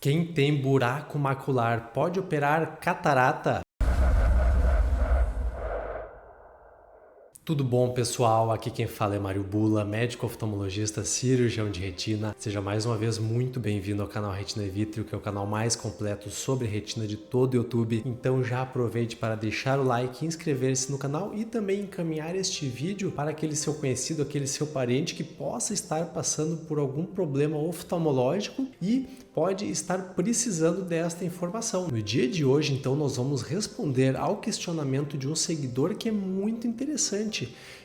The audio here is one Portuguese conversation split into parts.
Quem tem buraco macular pode operar catarata? Tudo bom, pessoal? Aqui quem fala é Mário Bula, médico oftalmologista, cirurgião de retina. Seja mais uma vez muito bem-vindo ao canal Retina e Vítreo, que é o canal mais completo sobre retina de todo o YouTube. Então já aproveite para deixar o like, inscrever-se no canal e também encaminhar este vídeo para aquele seu conhecido, aquele seu parente que possa estar passando por algum problema oftalmológico e pode estar precisando desta informação. No dia de hoje, então, nós vamos responder ao questionamento de um seguidor que é muito interessante.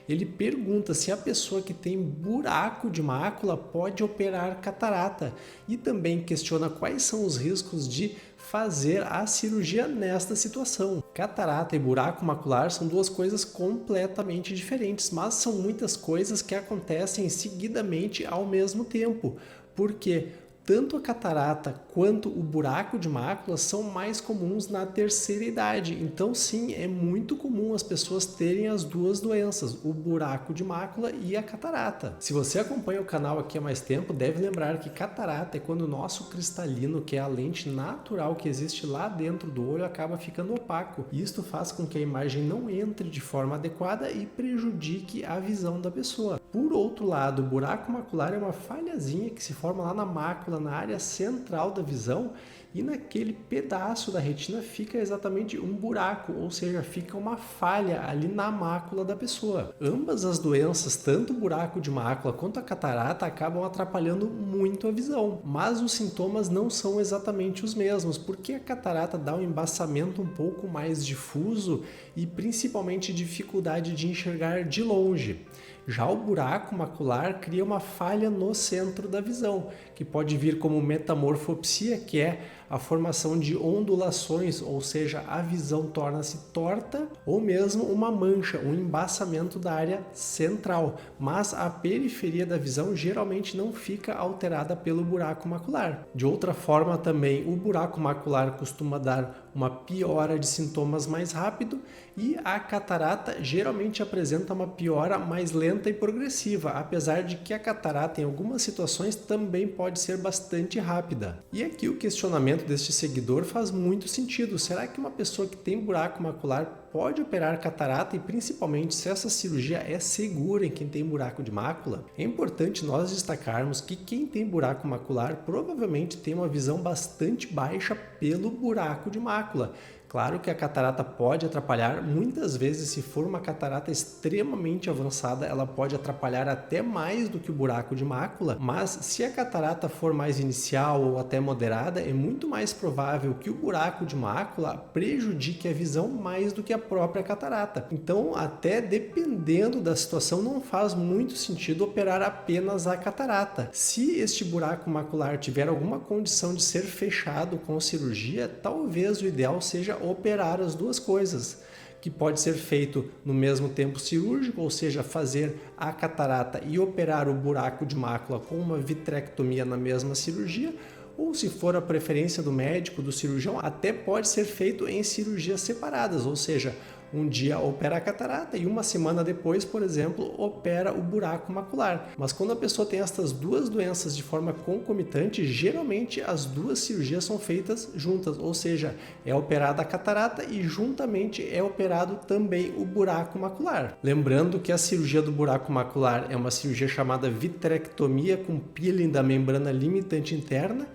Ele pergunta se a pessoa que tem buraco de mácula pode operar catarata e também questiona quais são os riscos de fazer a cirurgia nesta situação. Catarata e buraco macular são duas coisas completamente diferentes, mas são muitas coisas que acontecem seguidamente ao mesmo tempo. Por quê? Tanto a catarata quanto o buraco de mácula são mais comuns na terceira idade. Então, sim, é muito comum as pessoas terem as duas doenças, o buraco de mácula e a catarata. Se você acompanha o canal aqui há mais tempo, deve lembrar que catarata é quando o nosso cristalino, que é a lente natural que existe lá dentro do olho, acaba ficando opaco. Isto faz com que a imagem não entre de forma adequada e prejudique a visão da pessoa. Por outro lado, o buraco macular é uma falhazinha que se forma lá na mácula, na área central da visão, e naquele pedaço da retina fica exatamente um buraco, ou seja, fica uma falha ali na mácula da pessoa. Ambas as doenças, tanto o buraco de mácula quanto a catarata, acabam atrapalhando muito a visão, mas os sintomas não são exatamente os mesmos, porque a catarata dá um embaçamento um pouco mais difuso e principalmente dificuldade de enxergar de longe. Já o buraco macular cria uma falha no centro da visão, que pode vir como metamorfopsia, que é a formação de ondulações, ou seja, a visão torna-se torta, ou mesmo uma mancha, um embaçamento da área central, mas a periferia da visão geralmente não fica alterada pelo buraco macular. De outra forma também, o buraco macular costuma dar uma piora de sintomas mais rápido e a catarata geralmente apresenta uma piora mais lenta e progressiva, apesar de que a catarata em algumas situações também pode ser bastante rápida. E aqui o questionamento deste seguidor faz muito sentido. Será que uma pessoa que tem buraco macular pode operar catarata e principalmente se essa cirurgia é segura em quem tem buraco de mácula? É importante nós destacarmos que quem tem buraco macular provavelmente tem uma visão bastante baixa pelo buraco de mácula. Claro que a catarata pode atrapalhar, muitas vezes se for uma catarata extremamente avançada, ela pode atrapalhar até mais do que o buraco de mácula, mas se a catarata for mais inicial ou até moderada, é muito mais provável que o buraco de mácula prejudique a visão mais do que a própria catarata. Então, até dependendo da situação, não faz muito sentido operar apenas a catarata. Se este buraco macular tiver alguma condição de ser fechado com cirurgia, talvez o ideal seja operar as duas coisas, que pode ser feito no mesmo tempo cirúrgico, ou seja, fazer a catarata e operar o buraco de mácula com uma vitrectomia na mesma cirurgia, ou se for a preferência do médico, do cirurgião, até pode ser feito em cirurgias separadas, ou seja, um dia opera a catarata e uma semana depois, por exemplo, opera o buraco macular. Mas quando a pessoa tem estas duas doenças de forma concomitante, geralmente as duas cirurgias são feitas juntas, ou seja, é operada a catarata e juntamente é operado também o buraco macular. Lembrando que a cirurgia do buraco macular é uma cirurgia chamada vitrectomia com peeling da membrana limitante interna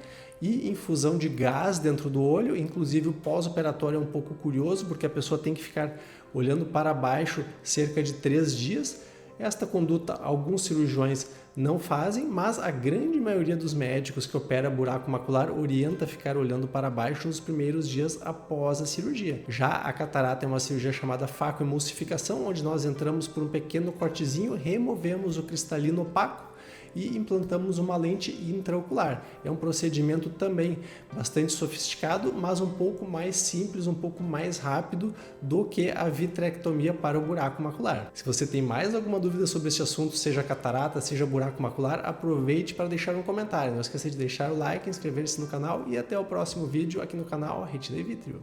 e infusão de gás dentro do olho. Inclusive o pós-operatório é um pouco curioso, porque a pessoa tem que ficar olhando para baixo cerca de 3 dias. Esta conduta alguns cirurgiões não fazem, mas a grande maioria dos médicos que opera buraco macular orienta a ficar olhando para baixo nos primeiros dias após a cirurgia. Já a catarata é uma cirurgia chamada facoemulsificação, onde nós entramos por um pequeno cortezinho, removemos o cristalino opaco e implantamos uma lente intraocular. É um procedimento também bastante sofisticado, mas um pouco mais simples, um pouco mais rápido do que a vitrectomia para o buraco macular. Se você tem mais alguma dúvida sobre esse assunto, seja catarata, seja buraco macular, aproveite para deixar um comentário. Não esqueça de deixar o like, inscrever-se no canal e até o próximo vídeo aqui no canal Retina e Vítreo.